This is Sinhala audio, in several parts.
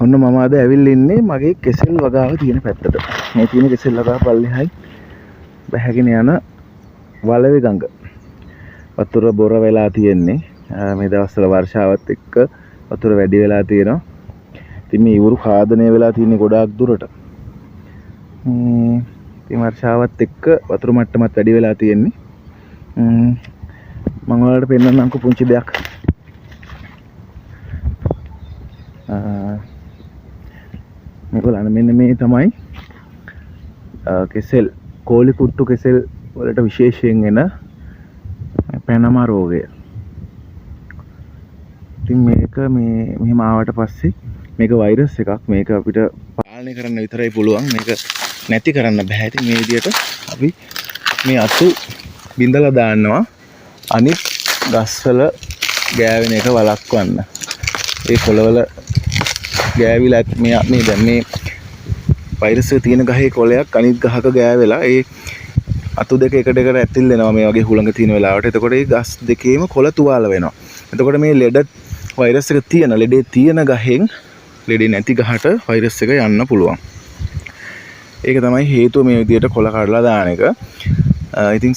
ඔන්න මම අද ඇවිල්ලා ඉන්නේ මගේ කෙසෙල් වගාව තියෙන පැත්තට. මේ තියෙන කෙසෙල් වගාව පල්ලෙහායි බැහැගෙන යන වලවේ ගඟ. වතුර බොර වෙලා තියෙන්නේ. මේ දවස්වල වර්ෂාවත් එක්ක වතුර වැඩි වෙලා තියෙනවා. ඉතින් මේ ඉවුරු ඛාදනය වෙලා තියෙන්නේ ගොඩාක් දුරට. ඉතින් වර්ෂාවත් එක්ක වතුර මට්ටමත් වැඩි වෙලා තියෙන්නේ. මම ඔයාලට පෙන්නන්නම්කෝ පුංචි දෙයක්. මේගොල්ලන් මෙන්න මේ තමයි කෙසෙල් කෝලි කුට්ටු කෙසෙල් වලට විශේෂයෙන් එන පැනම රෝගය. ඉතින් මේක මෙහෙම ආවට පස්සේ මේක වෛරස් එකක්. මේක අපිට පාලනය කරන්න විතරයි පුළුවන්. මේක නැති කරන්න බෑ. ඉතින් මේ විදිහට අපි මේ අතු බින්දලා දාන්නවා අනිත් ගස්වල ගෑවෙන එක වළක්වන්න. ඒ කොළවල ගෑවිලා මේ දැන් මේ වෛරස් එක තියෙන ගහේ කොළයක් අනිත් ගහක ගෑවෙලා ඒ අතු දෙක එකට ඇතිල් වෙනවා මේ වගේ හුළඟ තියෙන වෙලාවට. එතකොට ඒ ගස් දෙකේම කොළ තුවාල වෙනවා. එතකොට මේ ලෙඩ වෛරස් එක තියෙන ලෙඩේ තියෙන ගහෙන් ලෙඩේ නැති ගහට වෛරස් එක යන්න පුළුවන්. ඒක තමයි හේතුව මේ විදිහට කොළ කඩලා දාන එක. ඉතින්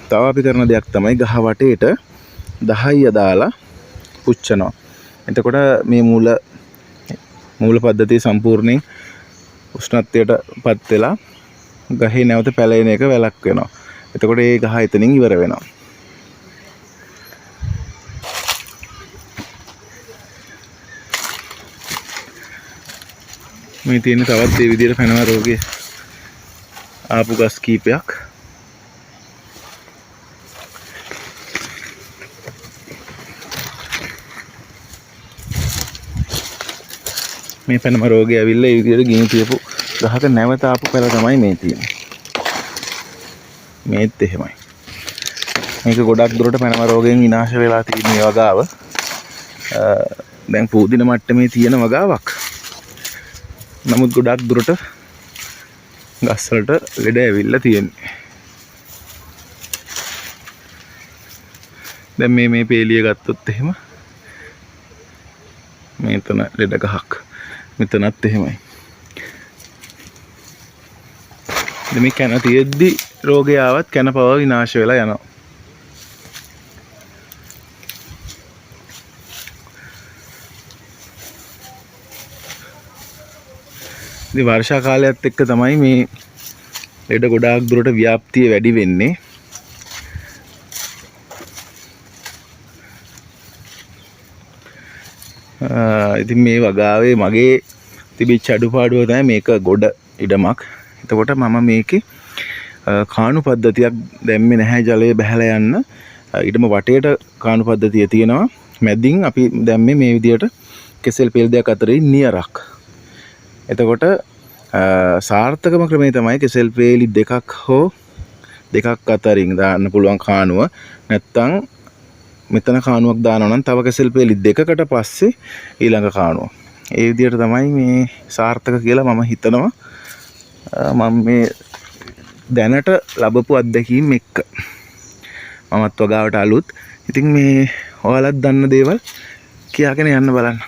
තව අපි කරන දෙයක් තමයි ගහ වටේට 10 දාලා පුච්චනවා. එතකොට මේ මූල පද්ධතිය සම්පූර්ණයෙන් උෂ්ණත්වයට පත් වෙලා ගහේ නැවත පැලෙන එක වැළක් වෙනවා. එතකොට ඒ ගහ එතනින් ඉවර වෙනවා. මේ තියෙන තවත් ඒ විදිහට පැනම රෝගේ ආපු ගස් කීපයක්. මේ පැනම රෝගය ඇවිල්ලා ඒ විදිහට ගිනි තියපු ගහක නැවත ආපු පැල තමයි මේ තියෙන්නේ. මේත් එහෙමයි. මේක ගොඩක් දුරට පැනම රෝගයෙන් විනාශ වෙලා තියෙන මේ වගාව. දැන් පූදින මට්ටමේ තියෙන වගාවක්. නමුත් ගොඩක් දුරට ගස් වලට ලෙඩ ඇවිල්ලා තියෙන්නේ. දැන් මේ පේලිය ගත්තොත් එහෙම මේතන ලෙඩ ගහක්. මෙතනත් එහෙමයි. මේ කැන තියෙද්දි රෝගය ආවත් කැන පව විනාශ වෙලා යනවා. ඉතින් වර්ෂා කාලයත් එක්ක තමයි මේ ලෙඩ ගොඩාක් දුරට ව්‍යාප්තිය වැඩි වෙන්නේ. ඉතින් මේ වගාවේ මගේ තිබිච්ච අඩුපාඩුව තමයි මේක ගොඩ ඉඩමක්. එතකොට මම මේකේ කාණු පද්ධතියක් දැම්මේ නැහැ ජලය බහැලා යන්න. ඊටම වටේට කාණු පද්ධතිය තියෙනවා. මැදින් අපි දැම්මේ මේ විදියට කෙසෙල් පෙල් දෙක අතරේ නියරක්. එතකොට සාර්ථකම ක්‍රමය තමයි කෙසෙල් පෙලි දෙකක් අතරින් දාන්න පුළුවන් කාණුව. නැත්තම් මෙතන කාණුවක් දානවා නම් තව කෙසෙල් පෙලි දෙකකට පස්සේ ඊළඟ කාණුව. ඒ විදිහට තමයි මේ සාර්ථක කියලා මම හිතනවා. මම මේ දැනට ලැබපු අත්දැකීම් එක්ක මමත් වගාවට අලුත්. ඉතින් මේ ඔයාලත් දන්න දේවල් කියාගෙන යන්න බලන්න.